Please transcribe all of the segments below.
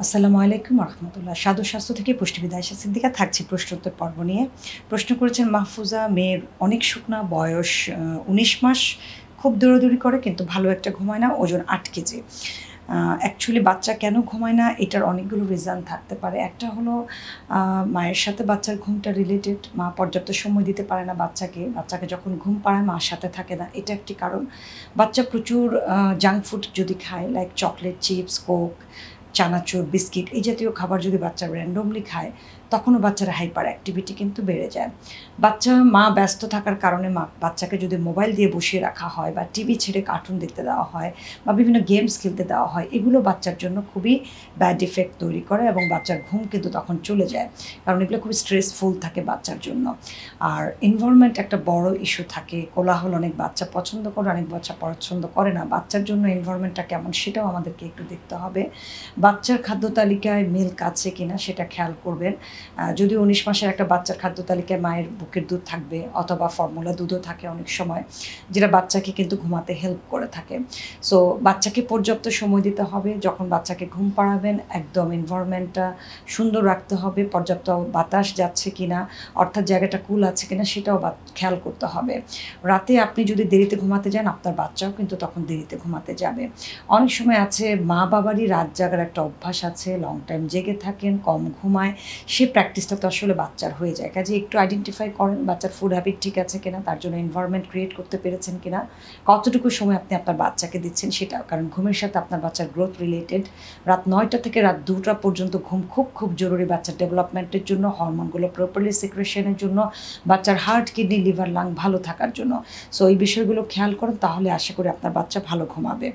আসসালামু আলাইকুম রহমতুল্লাহ। স্বাদু স্বাস্থ্য থেকে পুষ্টিবিদ আয়েশা সিদ্দিকা থাকছি প্রশ্নোত্তর পর্ব নিয়ে। প্রশ্ন করেছেন মাহফুজা, মেয়ের অনেক শুকনা, বয়স ১৯ মাস, খুব দৌড়াদৌড়ি করে কিন্তু ভালো একটা ঘুমায় না, ওজন ৮ কেজি। অ্যাকচুয়ালি বাচ্চা কেন ঘুমায় না এটার অনেকগুলো রিজন থাকতে পারে। একটা হলো মায়ের সাথে বাচ্চার ঘুমটা রিলেটেড, মা পর্যাপ্ত সময় দিতে পারে না বাচ্চাকে, বাচ্চাকে যখন ঘুম পাড়ায় মার সাথে থাকে না, এটা একটি কারণ। বাচ্চা প্রচুর জাঙ্ক ফুড যদি খায়, লাইক চকলেট, চিপস, কোক, চানাচুর, বিস্কিট, এই জাতীয় খাবার যদি বাচ্চা র্যান্ডমলি খায়, তখনও বাচ্চার হাইপার অ্যাক্টিভিটি কিন্তু বেড়ে যায়। মা ব্যস্ত থাকার কারণে বাচ্চাকে যদি মোবাইল দিয়ে বসিয়ে রাখা হয় বা টিভি ছেড়ে কার্টুন দেখতে দেওয়া হয় বা বিভিন্ন গেমস খেলতে দেওয়া হয়, এগুলো বাচ্চার জন্য খুবই ব্যাড ইফেক্ট তৈরি করে এবং বাচ্চার ঘুম কিন্তু তখন চলে যায়, কারণ এগুলো খুবই স্ট্রেসফুল থাকে বাচ্চার জন্য। আর এনভায়রনমেন্ট একটা বড় ইস্যু থাকে। কোলাহল অনেক বাচ্চা পছন্দ করে, অনেক বাচ্চা পছন্দ করে না। বাচ্চার জন্য এনভায়রনমেন্টটা কেমন সেটাও আমাদেরকে একটু দেখতে হবে। বাচ্চার খাদ্য তালিকায় মিল্ক আছে কিনা সেটা খেয়াল করবেন। যদি ১৯ মাসের একটা বাচ্চার খাদ্য তালিকায় মায়ের বুকের দুধ থাকবে অথবা ফর্মুলা দুধও থাকে অনেক সময়, যেটা বাচ্চাকে কিন্তু ঘুমাতে হেল্প করে থাকে। সো বাচ্চাকে পর্যাপ্ত সময় দিতে হবে। যখন বাচ্চাকে ঘুম পাড়াবেন, একদম এনভায়রনমেন্টটা সুন্দর রাখতে হবে। পর্যাপ্ত বাতাস যাচ্ছে কিনা, অর্থাৎ জায়গাটা কুল আছে কিনা সেটাও খেয়াল করতে হবে। রাতে আপনি যদি দেরিতে ঘুমাতে যান, আপনার বাচ্চাও কিন্তু তখন দেরিতে ঘুমাতে যাবে। অনেক সময় আছে মা বাবারই রাত জাগার একটা অভ্যাস আছে, লং টাইম জেগে থাকেন, কম ঘুমায়, সে প্র্যাকটিসটা তো আসলে বাচ্চার হয়ে যায়। কাজে একটু আইডেন্টিফাই করেন বাচ্চার ফুড হ্যাবিট ঠিক আছে কিনা, তার জন্য এনভায়রনমেন্ট ক্রিয়েট করতে পেরেছেন কিনা, কতটুকু সময় আপনি আপনার বাচ্চাকে দিচ্ছেন সেটা, কারণ ঘুমের সাথে আপনার বাচ্চার গ্রোথ রিলেটেড। রাত ৯টা থেকে রাত ২টা পর্যন্ত ঘুম খুব খুব জরুরি বাচ্চার ডেভেলপমেন্টের জন্য, হরমোনগুলো প্রপারলি সিক্রেশনের জন্য, বাচ্চার হার্ট, কিডনি, লিভার, লাং ভালো থাকার জন্য। সো এই বিষয়গুলো খেয়াল করেন, তাহলে আশা করি আপনার বাচ্চা ভালো ঘুমাবে।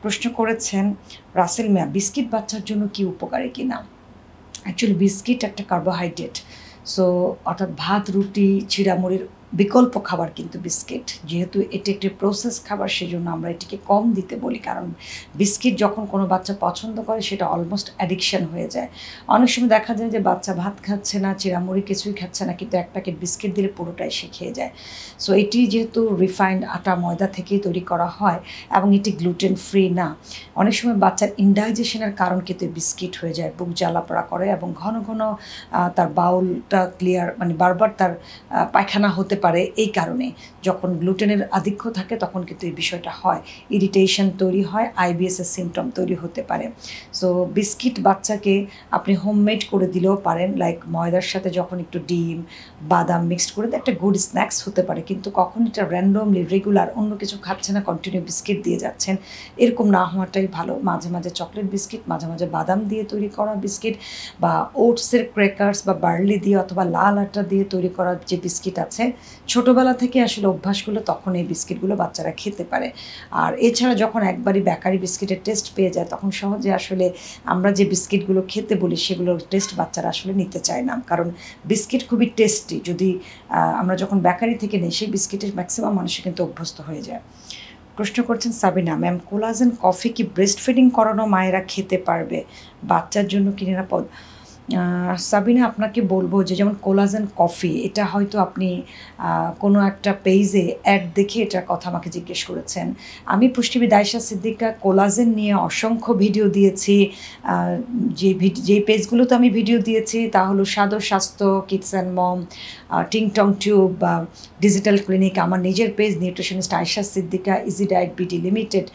প্রশ্ন করেছেন রাসেল মিয়া, বিস্কিট বাচ্চার জন্য কি উপকারী কিনা। অ্যাকচুয়ালি বিস্কিট একটা কার্বোহাইড্রেট, সো অর্থাৎ ভাত, রুটি, চিড়ামুড়ির বিকল্প খাবার কিন্তু বিস্কিট। যেহেতু এটি একটি প্রসেস খাবার, সেজন্য আমরা এটিকে কম দিতে বলি, কারণ বিস্কিট যখন কোনো বাচ্চা পছন্দ করে সেটা অলমোস্ট অ্যাডিকশান হয়ে যায়। অনেক সময় দেখা যায় যে বাচ্চা ভাত খাচ্ছে না, চিড়ামুড়ি কিছুই খাচ্ছে না, কিন্তু এক প্যাকেট বিস্কিট দিলে পুরোটাই সে খেয়ে যায়। সো এটি যেহেতু রিফাইন্ড আটা, ময়দা থেকেই তৈরি করা হয় এবং এটি গ্লুটেন ফ্রি না, অনেক সময় বাচ্চার ইনডাইজেশনের কারণ কিন্তু বিস্কিট হয়ে যায়, বুক জ্বালাপড়া করে এবং ঘন ঘন তার বাউলটা ক্লিয়ার, মানে বারবার তার পায়খানা হতে পারে। এই কারণে যখন গ্লুটেনের আধিক্য থাকে তখন কিন্তু এই বিষয়টা হয়, ইরিটেশন তৈরি হয়, আইবিএসের সিমটম তৈরি হতে পারে। সো বিস্কিট বাচ্চাকে আপনি হোমমেড করে দিলেও পারেন, লাইক ময়দার সাথে যখন একটু ডিম, বাদাম মিক্সড করে একটা গুড স্ন্যাক্স হতে পারে, কিন্তু কখন এটা র্যান্ডমলি রেগুলার অন্য কিছু খাচ্ছে না, কন্টিনিউ বিস্কিট দিয়ে যাচ্ছেন, এরকম না হওয়াটাই ভালো। মাঝে মাঝে চকলেট বিস্কিট, মাঝে মাঝে বাদাম দিয়ে তৈরি করা বিস্কিট বা ওটসের ক্র্যাকার্স বা বার্লি দিয়ে অথবা লাল আটা দিয়ে তৈরি করা যে বিস্কিট আছে, ছোটোবেলা থেকে আসলে অভ্যাসগুলো তখন এই বিস্কিটগুলো বাচ্চারা খেতে পারে। আর এছাড়া যখন একবারই বেকারি বিস্কিটের টেস্ট পেয়ে যায়, তখন সহজে আসলে আমরা যে বিস্কিটগুলো খেতে বলি সেগুলোর টেস্ট বাচ্চারা আসলে নিতে চায় না, কারণ বিস্কিট খুবই টেস্টি। যদি আমরা যখন বেকারি থেকে নিই, সেই বিস্কিটের ম্যাক্সিমাম মানুষই কিন্তু অভ্যস্ত হয়ে যায়। প্রশ্ন করছেন সাবিনা, ম্যাম, কোলাজেন কফি কি ব্রেস্ট ফিডিং করানো মায়েরা খেতে পারবে, বাচ্চার জন্য কি নিরাপদ? সাবিনা, আপনাকে বলবো যে যেমন কোলাজেন কফি, এটা হয়তো আপনি কোনো একটা পেজে অ্যাড দেখে এটার কথা আমাকে জিজ্ঞেস করেছেন। আমি পুষ্টিবিদ আয়েশা সিদ্দিকা কোলাজেন নিয়ে অসংখ্য ভিডিও দিয়েছি। যে পেজগুলোতে আমি ভিডিও দিয়েছি তা হলো স্বাদু স্বাস্থ্য, kids and mom, tingtong tube বা ডিজিটাল ক্লিনিক, আমার নিজের page nutritionist Ayesha Siddika, easy diet BD limited.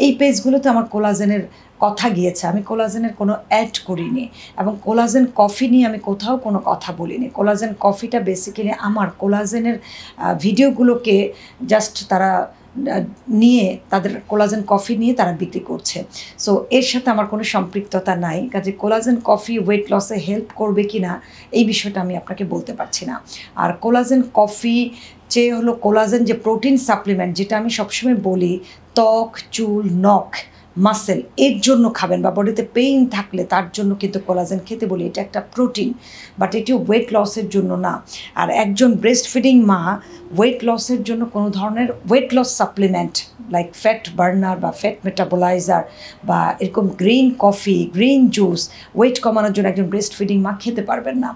এই পেজগুলোতে আমার কোলাজেনের কথা গিয়েছে, আমি কোলাজেনের কোনো অ্যাড করিনি এবং কোলাজেন কফি নিয়ে আমি কোথাও কোনো কথা বলিনি। কোলাজেন কফিটা বেসিক্যালি আমার কোলাজেনের ভিডিওগুলোকে জাস্ট তারা নিয়ে, তাদের কোলাজেন কফি নিয়ে তারা বিক্রি করছে। সো এর সাথে আমার কোনো সম্পৃক্ততা নাই। কাজে কোলাজেন কফি ওয়েট লসে হেল্প করবে কি না এই বিষয়টা আমি আপনাকে বলতে পারছি না। আর কোলাজেন কফি চেয়ে হলো কোলাজেন যে প্রোটিন সাপ্লিমেন্ট, যেটা আমি সবসময় বলি ত্বক, চুল, নখ, মাসেল এর জন্য খাবেন, বা বডিতে পেইন থাকলে তার জন্য কিন্তু কোলাজেন খেতে বলি, এটা একটা প্রোটিন, বাট এটিও ওয়েট লসের জন্য না। আর একজন ব্রেস্ট ফিডিং মা ওয়েট লসের জন্য কোনো ধরনের weight loss supplement like fat burner বা ফ্যাট মেটাবোলাইজার বা এরকম green coffee, green juice weight কমানোর জন্য একজন ব্রেস্ট ফিডিং মা খেতে পারবেন না।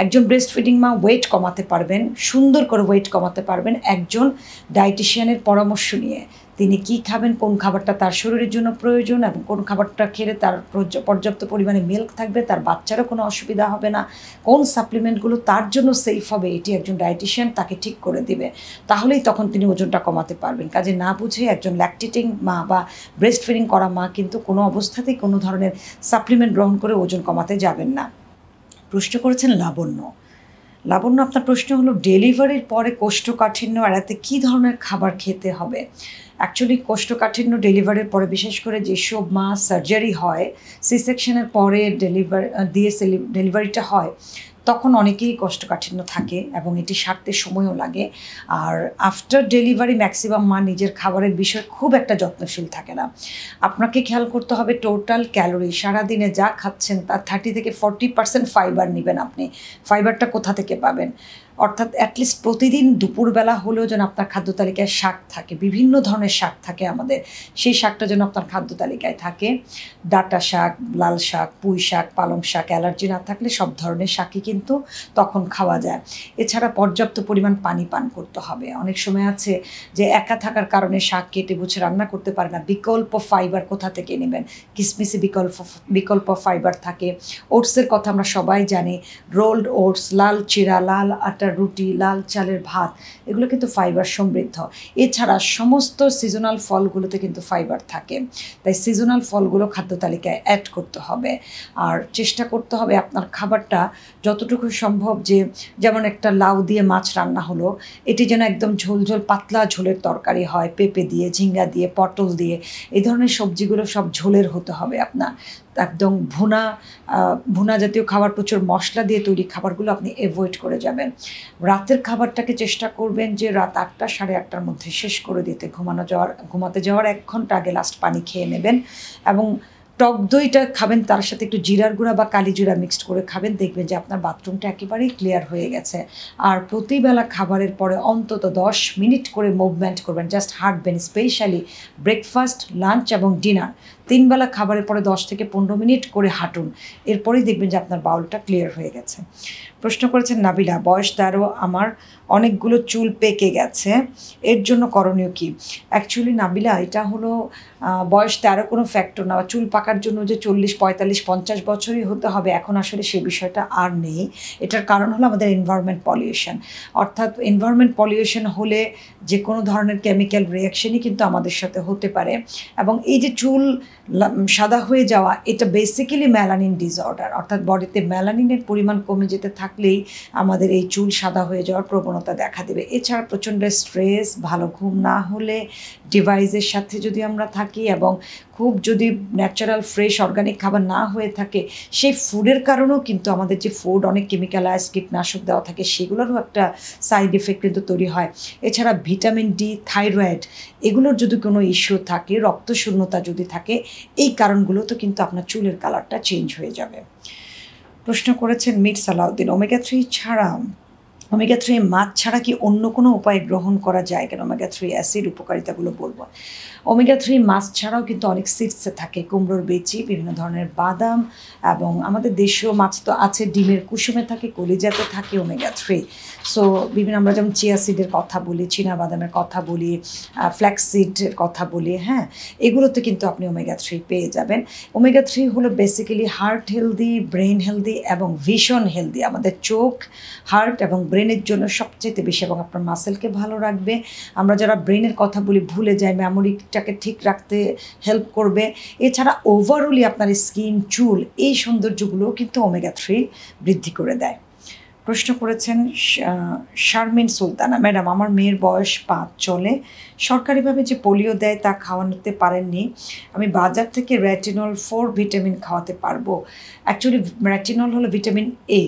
একজন ব্রেস্ট ফিডিং মা ওয়েট কমাতে পারবেন, সুন্দর করে ওয়েট কমাতে পারবেন একজন ডায়েটিশিয়ানের পরামর্শ নিয়ে, তিনি কি খাবেন, কোন খাবারটা তার শরীরের জন্য প্রয়োজন এবং কোন খাবারটা খেলে তার পর্যাপ্ত পরিমাণে মিল্ক থাকবে, তার বাচ্চারও কোনো অসুবিধা হবে না, কোন সাপ্লিমেন্টগুলো তার জন্য সেফ হবে, এটি একজন ডায়েটিশিয়ান তাকে ঠিক করে দিবে। তাহলেই তখন তিনি ওজনটা কমাতে পারবেন। কাজে না বুঝে একজন ল্যাকটেটিং মা বা ব্রেস্ট ফিডিং করা মা কিন্তু কোনো অবস্থাতেই কোনো ধরনের সাপ্লিমেন্ট গ্রহণ করে ওজন কমাতে যাবেন না। প্রশ্ন করেছেন লাবণ্য। লাবণ্য, আপনার প্রশ্ন হলো ডেলিভারির পরে কোষ্ঠকাঠিন্য এড়াতে কী ধরনের খাবার খেতে হবে। অ্যাকচুয়ালি কোষ্ঠকাঠিন্য ডেলিভারির পরে, বিশেষ করে যেসব মা সার্জারি হয়, সি সেকশনের পরে ডেলিভারিটা হয়, তখন অনেকেই কোষ্ঠকাঠিন্য থাকে এবং এটি সারতে সময়ও লাগে। আর আফটার ডেলিভারি ম্যাক্সিমাম মা নিজের খাবারের বিষয়ে খুব একটা যত্নশীল থাকে না। আপনাকে খেয়াল করতে হবে টোটাল ক্যালোরি, সারাদিনে যা খাচ্ছেন তার 30 থেকে 40% ফাইবার নেবেন আপনি। ফাইবারটা কোথা থেকে পাবেন? অর্থাৎ অ্যাটলিস্ট প্রতিদিন দুপুরবেলা হলেও যেন আপনার খাদ্য তালিকায় শাক থাকে, বিভিন্ন ধরনের শাক থাকে আমাদের, সেই শাকটা যেন আপনার খাদ্য তালিকায় থাকে। ডাঁটা শাক, লাল শাক, পুঁই শাক, পালং শাক, অ্যালার্জি না থাকলে সব ধরনের শাকই কিন্তু তখন খাওয়া যায়। এছাড়া পর্যাপ্ত পরিমাণ পানি পান করতে হবে। অনেক সময় আছে যে একা থাকার কারণে শাক কেটে বুঝে রান্না করতে পারে না, বিকল্প ফাইবার কোথা থেকে নেবেন? কিসমিসে বিকল্প ফাইবার থাকে। ওটসের কথা আমরা সবাই জানি, রোল্ড ওটস, লাল চিরা, লাল আটার রুটি, লাল চালের ভাত, এগুলো কিন্তু ফাইবার সমৃদ্ধ। এছাড়া সমস্ত সিজনাল ফলগুলোতে কিন্তু ফাইবার থাকে, তাই সিজনাল ফলগুলো খাদ্য তালিকায় অ্যাড করতে হবে। আর চেষ্টা করতে হবে আপনার খাবারটা যতটুকু সম্ভব, যে যেমন একটা লাউ দিয়ে মাছ রান্না হলো, এটি যেন একদম ঝোল পাতলা ঝোলের তরকারি হয়, পেঁপে দিয়ে, ঝিঙ্গা দিয়ে, পটল দিয়ে, এই ধরনের সবজিগুলো সব ঝোলের হতে হবে আপনার। একদম ভুনা জাতীয় খাবার, প্রচুর মশলা দিয়ে তৈরি খাবারগুলো আপনি অ্যাভয়েড করে যাবেন। রাতের খাবারটাকে চেষ্টা করবেন যে রাত 8টা, 8:30টার মধ্যে শেষ করে দিতে। ঘুমাতে যাওয়ার 1 ঘন্টা আগে লাস্ট পানি খেয়ে নেবেন এবং টক দইটা খাবেন, তার সাথে একটু জিরার গুঁড়া বা কালি জিরা মিক্সড করে খাবেন, দেখবেন যে আপনার বাথরুমটা একেবারেই ক্লিয়ার হয়ে গেছে। আর প্রতিবেলা খাবারের পরে অন্তত 10 মিনিট করে মুভমেন্ট করবেন, জাস্ট হাঁটবেন, স্পেশালি ব্রেকফাস্ট, লাঞ্চ এবং ডিনার, 3 বেলা খাবারের পরে 10 থেকে 15 মিনিট করে হাঁটুন। এরপরেই দেখবেন যে আপনার বাউলটা ক্লিয়ার হয়ে গেছে। প্রশ্ন করেছেন নাবিলা, বয়স 13, আমার অনেকগুলো চুল পেকে গেছে, এর জন্য করণীয় কী? অ্যাকচুয়ালি নাবিলা, এটা হলো বয়স 13 কোনো ফ্যাক্টর না। চুল পাকার জন্য যে 40, 45, 50 বছরই হতে হবে, এখন আসলে সে বিষয়টা আর নেই। এটার কারণ হলো আমাদের এনভায়রনমেন্ট পলিউশন। অর্থাৎ এনভায়রনমেন্ট পলিউশন হলে যে কোনো ধরনের কেমিক্যাল রিয়াকশনই কিন্তু আমাদের সাথে হতে পারে। এবং এই যে চুল সাদা হয়ে যাওয়া, এটা বেসিক্যালি মেলানিন ডিসঅর্ডার, অর্থাৎ বডিতে মেলানিনের পরিমাণ কমে যেতে থাকলেই আমাদের এই চুল সাদা হয়ে যাওয়ার প্রবণতা দেখা দেবে। এছাড়া প্রচণ্ড স্ট্রেস, ভালো ঘুম না হলে, ডিভাইসের সাথে যদি আমরা থাকি এবং খুব যদি ন্যাচারাল ফ্রেশ অর্গানিক খাবার না হয়ে থাকে, সেই ফুডের কারণেও কিন্তু আমাদের যে ফুড অনেক কেমিক্যালাইজ, কীটনাশক দেওয়া থাকে, সেগুলোরও একটা সাইড এফেক্ট কিন্তু তৈরি হয়। এছাড়া ভিটামিন ডি, থাইরয়েড, এগুলোর যদি কোনো ইস্যু থাকে, রক্তশূন্যতা যদি থাকে, এই কারণগুলোতে কিন্তু আপনার চুলের কালারটা চেঞ্জ হয়ে যাবে। প্রশ্ন করেছেন মির সালাউদ্দিন, ওমেগা 3 মাছ ছাড়া কি অন্য কোনো উপায় গ্রহণ করা যায় কেন? ওমেগা 3 অ্যাসিড উপকারিতাগুলো বলবো। ওমেগা 3 মাছ ছাড়াও কিন্তু অনেক সিডসে থাকে, কুমড়োর বিচি, বিভিন্ন ধরনের বাদাম, এবং আমাদের দেশীয় মাছ তো আছে, ডিমের কুসুমে থাকে, কলিজাতে থাকে ওমেগা 3। সো বিভিন্ন, আমরা যেমন চিয়া সিডের কথা বলি, বাদামের কথা বলি, ফ্ল্যাক্সিডের কথা বলি, হ্যাঁ, এগুলোতে কিন্তু আপনি ওমেগা 3 পেয়ে যাবেন। ওমেগা 3 হলো basically heart healthy, brain healthy এবং ভিশন হেলদি। আমাদের চোখ, হার্ট এবং ব্রেনের জন্য সবচেয়ে বেশি, এবং আপনার মাসেলকে ভালো রাখবে। আমরা যারা ব্রেনের কথা বলি ভুলে যাই, মেমোরিটাকে ঠিক রাখতে হেল্প করবে। এছাড়া ওভারঅলি আপনার স্কিন, চুল, এই সৌন্দর্যগুলোও কিন্তু ওমেগা 3 বৃদ্ধি করে দেয়। প্রশ্ন করেছেন শারমিন সুলতানা, ম্যাডাম, আমার মেয়ের বয়স 5 চলে, সরকারিভাবে যে পোলিও দেয় তা খাওয়াতে পারেননি, আমি বাজার থেকে রেটিনল 4 ভিটামিন খাওয়াতে পারবো? অ্যাকচুয়ালি রেটিনল হলো ভিটামিন এ।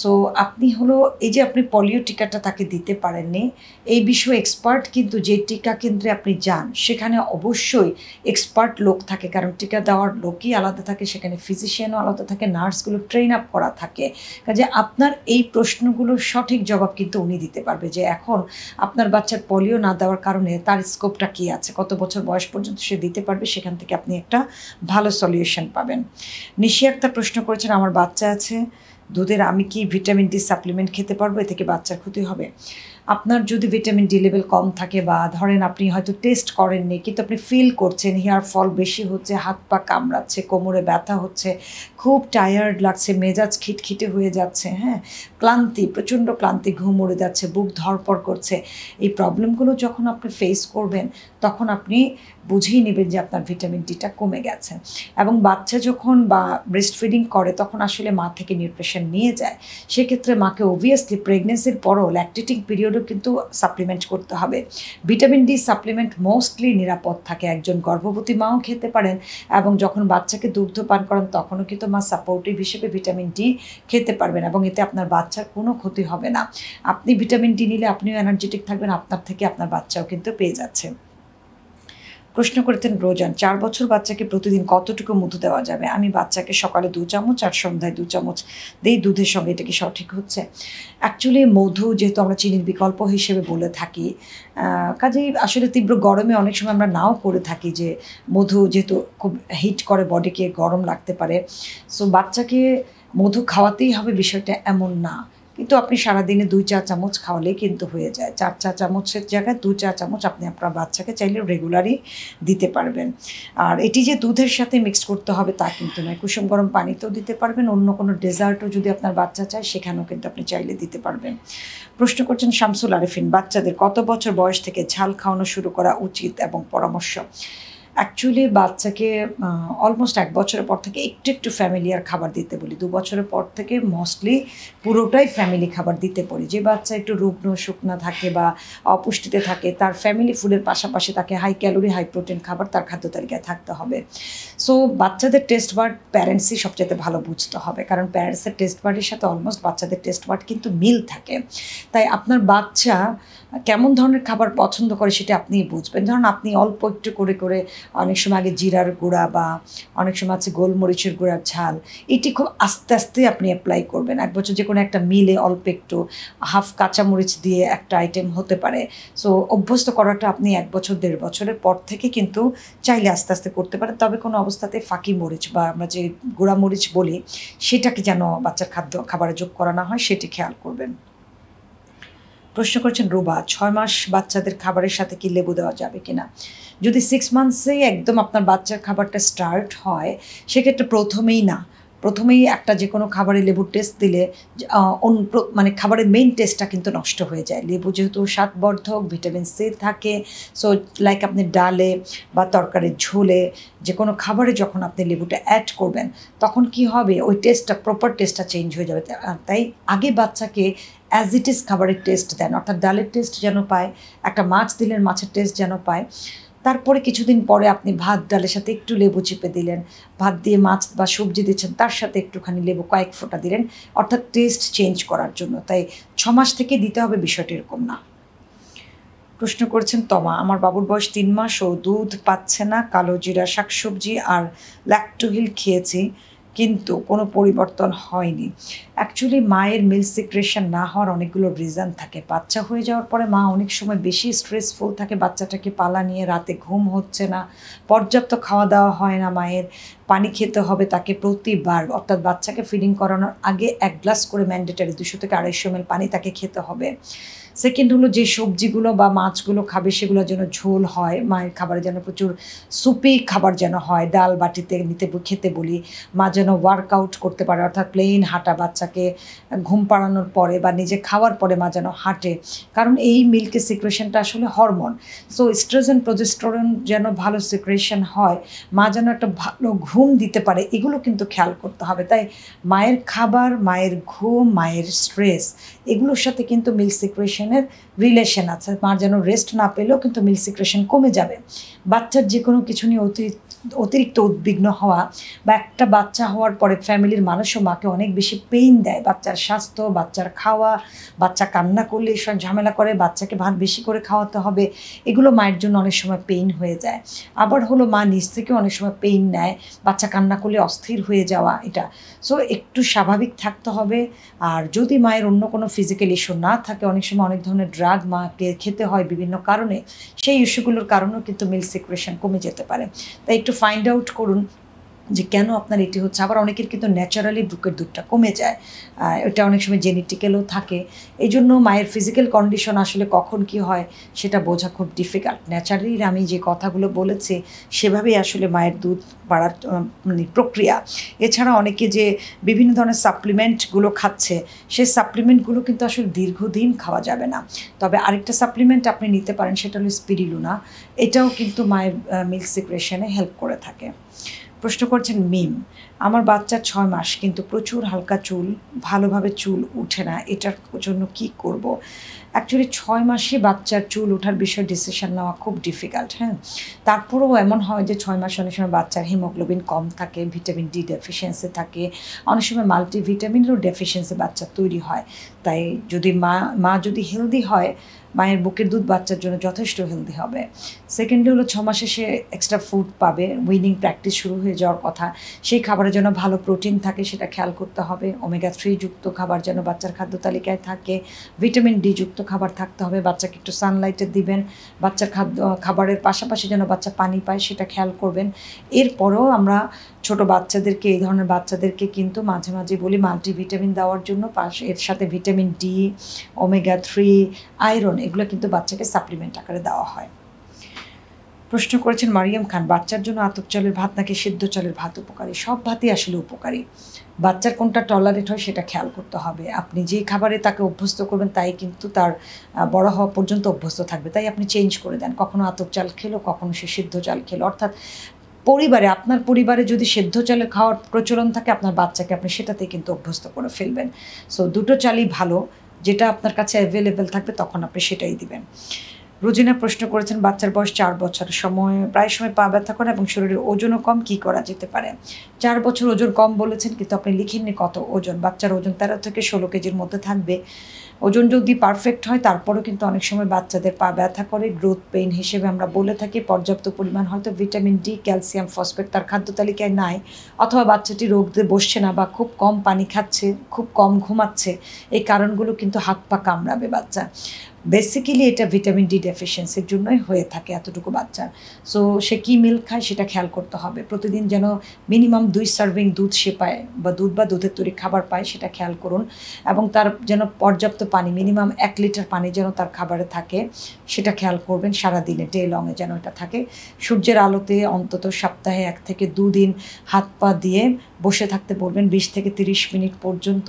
সো আপনি হলো এই যে আপনি পোলিও টিকাটা তাকে দিতে পারেননি, এই বিষয়ে এক্সপার্ট কিন্তু যে টিকা কেন্দ্রে আপনি যান সেখানে অবশ্যই এক্সপার্ট লোক থাকে, কারণ টিকা দেওয়ার লোকই আলাদা থাকে, সেখানে ফিজিশিয়ানও আলাদা থাকে, নার্সগুলো ট্রেন আপ করা থাকে। কাজে আপনার এই প্রশ্নগুলোর সঠিক জবাব কিন্তু উনি দিতে পারবে, যে এখন আপনার বাচ্চার পোলিও না দেওয়ার কারণে তার স্কোপটা কী আছে, কত বছর বয়স পর্যন্ত সে দিতে পারবে, সেখান থেকে আপনি একটা ভালো সলিউশন পাবেন। নিশি আক্তার প্রশ্ন করেছেন, আমার বাচ্চা আছে দুধের, আমি কি ভিটামিন ডি সাপ্লিমেন্ট খেতে পারবো, এ থেকে বাচ্চার ক্ষতি হবে? আপনার যদি ভিটামিন ডি লেভেল কম থাকে বা ধরেন আপনি হয়তো টেস্ট করেননি কিন্তু আপনি ফিল করছেন হেয়ার ফল বেশি হচ্ছে, হাত পা কামড়াচ্ছে, কোমরে ব্যথা হচ্ছে, খুব টায়ার্ড লাগছে, মেজাজ খিটখিটে হয়ে যাচ্ছে, হ্যাঁ, ক্লান্তি, প্রচণ্ড ক্লান্তি, ঘুম উড়ে যাচ্ছে, বুক ধড়ফড় করছে, এই প্রবলেমগুলো যখন আপনি ফেস করবেন তখন আপনি বুঝেই নেবেন যে আপনার ভিটামিন ডিটা কমে গেছে। এবং বাচ্চা যখন বা ব্রেস্ট ফিডিং করে তখন আসলে মা থেকে নিউট্রিশন নিয়ে যায়, সেক্ষেত্রে মাকে অবভিয়াসলি প্রেগনেন্সির পরও ল্যাকটেটিং পিরিয়ডও কিন্তু সাপ্লিমেন্ট করতে হবে। ভিটামিন ডি সাপ্লিমেন্ট মোস্টলি নিরাপদ থাকে, একজন গর্ভবতী মাও খেতে পারেন এবং যখন বাচ্চাকে দুগ্ধ পান করান তখনও কিন্তু মা সাপোর্টিভ হিসেবে ভিটামিন ডি খেতে পারবেন এবং এতে আপনার বাচ্চার কোনো ক্ষতি হবে না। আপনি ভিটামিন ডি নিলে আপনিও এনার্জেটিক থাকবেন, আপনার থেকে আপনার বাচ্চাও কিন্তু পেয়ে যাচ্ছে। প্রশ্ন করেছেন রোজান, 4 বছর বাচ্চাকে প্রতিদিন কতটুকু মধু দেওয়া যাবে? আমি বাচ্চাকে সকালে 2 চামচ আর সন্ধ্যায় 2 চামচ দেই দুধের সঙ্গে, এটা কি সঠিক হচ্ছে? অ্যাকচুয়ালি মধু যেহেতু আমরা চিনির বিকল্প হিসেবে বলে থাকি, কাজেই আসলে তীব্র গরমে অনেক সময় আমরা নাও করে থাকি যে মধু যেহেতু খুব হিট করে বডিকে, গরম লাগতে পারে, সো বাচ্চাকে মধু খাওয়াতেই হবে বিষয়টা এমন না, কিন্তু আপনি সারাদিনে 2 চা চামচ খাওয়ালেই কিন্তু হয়ে যায়। 4 চা চামচের জায়গায় 2 চা চামচ আপনি আপনার বাচ্চাকে চাইলে রেগুলারই দিতে পারবেন। আর এটি যে দুধের সাথে মিক্সড করতে হবে তা কিন্তু নয়, কুসুম গরম পানিতেও দিতে পারবেন, অন্য কোনো ডেজার্টও যদি আপনার বাচ্চা চায় সেখানেও কিন্তু আপনি চাইলে দিতে পারবেন। প্রশ্ন করছেন শামসুল আরেফিন, বাচ্চাদের কত বছর বয়স থেকে ঝাল খাওয়ানো শুরু করা উচিত এবং পরামর্শ? অ্যাকচুয়ালি বাচ্চাকে অলমোস্ট 1 বছরের পর থেকে একটু একটু ফ্যামিলিয়ার খাবার দিতে বলি, 2 বছরের পর থেকে মোস্টলি পুরোটাই ফ্যামিলি খাবার দিতে বলি। যে বাচ্চা একটু রুগ্ন শুকনা থাকে বা অপুষ্টিতে থাকে তার ফ্যামিলি ফুডের পাশাপাশি তাকে হাই ক্যালোরি হাই প্রোটিন খাবার তার খাদ্য তালিকায় থাকতে হবে। সো বাচ্চাদের টেস্ট বার্ড প্যারেন্টসই সবচেয়ে ভালো বুঝতে হবে, কারণ প্যারেন্টসের টেস্ট বার্ডের সাথে অলমোস্ট বাচ্চাদের টেস্ট বার্ড কিন্তু মিল থাকে। তাই আপনার বাচ্চা কেমন ধরনের খাবার পছন্দ করে সেটা আপনিই বুঝবেন। ধরুন আপনি অল্প একটু করে করে অনেক সময় আগে জিরার গুঁড়া বা অনেক সময় আছে গোলমরিচের গুঁড়ার ঝাল, এটি খুব আস্তে আস্তে আপনি অ্যাপ্লাই করবেন। 1 বছর যে কোনো একটা মিলে অল্প একটু হাফ কাঁচামরিচ দিয়ে একটা আইটেম হতে পারে। সো অভ্যস্ত করাটা আপনি 1 বছর 1.5 বছরের পর থেকে কিন্তু চাইলে আস্তে আস্তে করতে পারেন, তবে কোনো অবস্থাতে ফাঁকি মরিচ বা আমরা যে গুঁড়া মরিচ বলি সেটাকে যেন বাচ্চার খাবারে যোগ করা না হয় সেটি খেয়াল করবেন। প্রশ্ন করছেন রুবা, 6 মাস বাচ্চাদের খাবারের সাথে কি লেবু দেওয়া যাবে কিনা? যদি 6 মান্থসেই একদম আপনার বাচ্চার খাবারটা স্টার্ট হয় সেক্ষেত্রে প্রথমেই একটা যে কোনো খাবারে লেবুর টেস্ট দিলে মানে খাবারের মেইন টেস্টটা কিন্তু নষ্ট হয়ে যায়। লেবু যেহেতু স্বাদবর্ধক, ভিটামিন সি থাকে, সো লাইক আপনি ডালে বা তরকারির ঝোলে যে কোনো খাবারে যখন আপনি লেবুটা অ্যাড করবেন তখন কি হবে, ওই টেস্টটা প্রপার টেস্টটা চেঞ্জ হয়ে যাবে। তাই আগে বাচ্চাকে অ্যাজ ইট ইজ খাবারের টেস্ট দেন, অর্থাৎ ডালের টেস্ট যেন পায়, একটা মাছ দিলেন মাছের টেস্ট যেন পায়, তারপরে কিছুদিন পরে আপনি ভাত ডালের সাথে একটু লেবু চিপে দিলেন, ভাত দিয়ে মাছ বা সবজি দিচ্ছেন তার সাথে একটুখানি লেবু কয়েক ফোঁটা দিলেন, অর্থাৎ টেস্ট চেঞ্জ করার জন্য। তাই 6 মাস থেকে দিতে হবে বিষয়টি এরকম না। প্রশ্ন করেছেন তমা, আমার বাবুর বয়স 3 মাস ও দুধ পাচ্ছে না, কালো জিরা শাকসবজি আর ল্যাক্টোহিল খেয়েছি কিন্তু কোনো পরিবর্তন হয়নি। অ্যাকচুয়ালি মায়ের মিল্ক সিক্রেশন না হওয়ার অনেকগুলো রিজন থাকে। বাচ্চা হয়ে যাওয়ার পরে মা অনেক সময় বেশি স্ট্রেসফুল থাকে, বাচ্চাটাকে পালা নিয়ে, রাতে ঘুম হচ্ছে না, পর্যাপ্ত খাওয়া দাওয়া হয় না মায়ের, পানি খেতে হবে তাকে প্রতিবার, অর্থাৎ বাচ্চাকে ফিডিং করানোর আগে 1 গ্লাস করে ম্যান্ডেটারি 200 থেকে 250 ml পানি তাকে খেতে হবে। সেকেন্ড হলো যে সবজিগুলো বা মাছগুলো খাবে সেগুলো যেন ঝোল হয়, মায়ের খাবারে যেন প্রচুর সুপি খাবার যেন হয়, ডাল বাটিতে খেতে বলি, মা যেন ওয়ার্কআউট করতে পারে, অর্থাৎ প্লেন হাঁটা, বাচ্চাকে ঘুম পাড়ানোর পরে বা নিজে খাওয়ার পরে মা যেন হাঁটে, কারণ এই মিল্কের সিক্রেশনটা আসলে হরমোন। সো স্ট্রেসন প্রজেস্টেরন যেন ভালো সিক্রেশন হয়, মা যেন একটা ভালো ঘুম দিতে পারে, এগুলো কিন্তু খেয়াল করতে হবে। তাই মায়ের খাবার, মায়ের ঘুম, মায়ের স্ট্রেস এগুলোর সাথে কিন্তু মিল্ক সিক্রেশনের রিলেশন আছে। মা যেন রেস্ট না পেলেও কিন্তু মিল্ক সিক্রেশন কমে যাবে। বাচ্চার যে কোনো কিছু নিয়ে অতিরিক্ত উদ্বিগ্ন হওয়া বা একটা বাচ্চা হওয়ার পরে ফ্যামিলির মানুষও মাকে অনেক বেশি পেইন দেয়, বাচ্চার স্বাস্থ্য, বাচ্চার খাওয়া, বাচ্চা কান্না করলে এসব ঝামেলা করে, বাচ্চাকে ভাত বেশি করে খাওয়াতে হবে, এগুলো মায়ের জন্য অনেক সময় পেইন হয়ে যায়। আবার হলো মা নিজ থেকেও অনেক সময় পেইন নেয়, বাচ্চা কান্না করলে অস্থির হয়ে যাওয়া, এটা। সো একটু স্বাভাবিক থাকতে হবে। আর যদি মায়ের অন্য কোনো ফিজিক্যাল ইস্যু না থাকে, অনেক সময় অনেক ধরনের ড্রাগ মাকে খেতে হয় বিভিন্ন কারণে, সেই ইস্যুগুলোর কারণেও কিন্তু মিল্ক সিক্রেশন কমে যেতে পারে। তাই একটু ফাইন্ড আউট করুন যে কেন আপনার এটি হচ্ছে। আবার অনেকের কিন্তু ন্যাচারালি বুকের দুধটা কমে যায়, এটা অনেক সময় জেনেটিক্যালও থাকে। এই জন্য মায়ের ফিজিক্যাল কন্ডিশন আসলে কখন কি হয় সেটা বোঝা খুব ডিফিকাল্ট। ন্যাচারালি আমি যে কথাগুলো বলেছি সেভাবেই আসলে মায়ের দুধ বাড়ার মানে প্রক্রিয়া। এছাড়া অনেকে যে বিভিন্ন ধরনের সাপ্লিমেন্টগুলো খাচ্ছে, সেই সাপ্লিমেন্টগুলো কিন্তু আসলে দীর্ঘদিন খাওয়া যাবে না। তবে আরেকটা সাপ্লিমেন্ট আপনি নিতে পারেন, সেটা হলো স্পিরিলুনা। এটাও কিন্তু মায়ের মিল্ক সিক্রেশনে হেল্প করে থাকে। প্রশ্ন করছেন মিম, আমার বাচ্চার 6 মাস কিন্তু প্রচুর হালকা চুল, ভালোভাবে চুল উঠে না, এটার জন্য কি করব? অ্যাকচুয়ালি 6 মাসে বাচ্চার চুল ওঠার বিষয়ে ডিসিশন নেওয়া খুব ডিফিকাল্ট। হ্যাঁ, তারপরেও এমন হয় যে 6 মাসে অনেক সময় বাচ্চার হিমোগ্লোবিন কম থাকে, ভিটামিন ডি ডেফিসিয়েন্সি থাকে, অনেক সময় মাল্টিভিটামিনেরও ডেফিসিয়েন্সি বাচ্চার তৈরি হয়। তাই যদি মা যদি হেলদি হয়, মায়ের বুকের দুধ বাচ্চার জন্য যথেষ্ট হেলদি হবে। সেকেন্ডলি হলো 6 মাসে সে এক্সট্রা ফুড পাবে, উইনিং প্র্যাকটিস শুরু হয়ে যাওয়ার কথা। সেই খাবারের জন্য ভালো প্রোটিন থাকে সেটা খেয়াল করতে হবে। ওমেগা 3 যুক্ত খাবার যেন বাচ্চার খাদ্য তালিকায় থাকে, ভিটামিন ডি যুক্ত খাবার থাকতে হবে। বাচ্চাকে একটু সানলাইটে দিবেন। বাচ্চার খাবারের পাশাপাশি যেন বাচ্চা পানি পায় সেটা খেয়াল করবেন। এরপরও আমরা ছোট বাচ্চাদেরকে, এই ধরনের বাচ্চাদেরকে কিন্তু মাঝে মাঝে বলি মাল্টিভিটামিন দেওয়ার জন্য, এর সাথে ভিটামিন ডি, ওমেগা 3, আয়রন, এগুলো কিন্তু বাচ্চাকে সাপ্লিমেন্ট আকারে দেওয়া হয়। প্রশ্ন করেছেন মারিয়াম খান, বাচ্চার জন্য আতপ চালের ভাত নাকি সিদ্ধ চালের ভাত উপকারী? সব ভাতই আসলে উপকারী। বাচ্চার কোনটা টলারেট হয় সেটা খেয়াল করতে হবে। আপনি যে খাবারে তাকে অভ্যস্ত করবেন তাই কিন্তু তার বড় হওয়া পর্যন্ত অভ্যস্ত থাকবে। তাই আপনি চেঞ্জ করে দেন, কখনো আতপ চাল খেলো, কখনো সে সিদ্ধ চাল খেলো। অর্থাৎ আপনার পরিবারে যদি সেদ্ধ চালের খাওয়ার প্রচলন থাকে, আপনার বাচ্চাকে আপনি সেটাতেই কিন্তু অভ্যস্ত করে ফেলবেন। সো দুটো চালই ভালো, যেটা আপনার কাছে অ্যাভেলেবেল থাকবে তখন আপনি সেটাই দিবেন। রোজিনা প্রশ্ন করেছেন, বাচ্চার বয়স 4 বছর, প্রায় সময় পা ব্যথা করে এবং শরীরের ওজনও কম, কি করা যেতে পারে? 4 বছর ওজন কম বলেছেন, কিন্তু আপনি লিখেননি কত ওজন। বাচ্চার ওজন 13 থেকে 16 কেজির মধ্যে থাকবে। ওজন যদি পারফেক্ট হয় তারপরেও কিন্তু অনেক সময় বাচ্চাদের পা ব্যথা করে। গ্রোথ পেইন হিসেবে আমরা বলে থাকি। পর্যাপ্ত পরিমাণ হয়তো ভিটামিন ডি, ক্যালসিয়াম, ফসফেট তার খাদ্য তালিকায় নাই, অথবা বাচ্চাটি রোগ দিয়ে বসছে না, বা খুব কম পানি খাচ্ছে, খুব কম ঘুমাচ্ছে। এই কারণগুলো কিন্তু হাত পা কামড়াবে বাচ্চা। বেসিক্যালি এটা ভিটামিন ডি ডেফিসিয়েন্সির জন্যই হয়ে থাকে এতটুকু বাচ্চার। সো সে কী মিল্ক খায় সেটা খেয়াল করতে হবে। প্রতিদিন যেন মিনিমাম 2 সার্ভিং দুধ সে পায়, বা দুধের তৈরি খাবার পায়, সেটা খেয়াল করুন। এবং তার যেন পর্যাপ্ত পানি, মিনিমাম 1 লিটার পানি যেন তার খাবারে থাকে সেটা খেয়াল করবেন। সারাদিনে ডে লংয়ে যেন এটা থাকে। সূর্যের আলোতে অন্তত সপ্তাহে 1 থেকে 2 দিন হাত পা দিয়ে বসে থাকতে বলবেন 20 থেকে 30 মিনিট পর্যন্ত।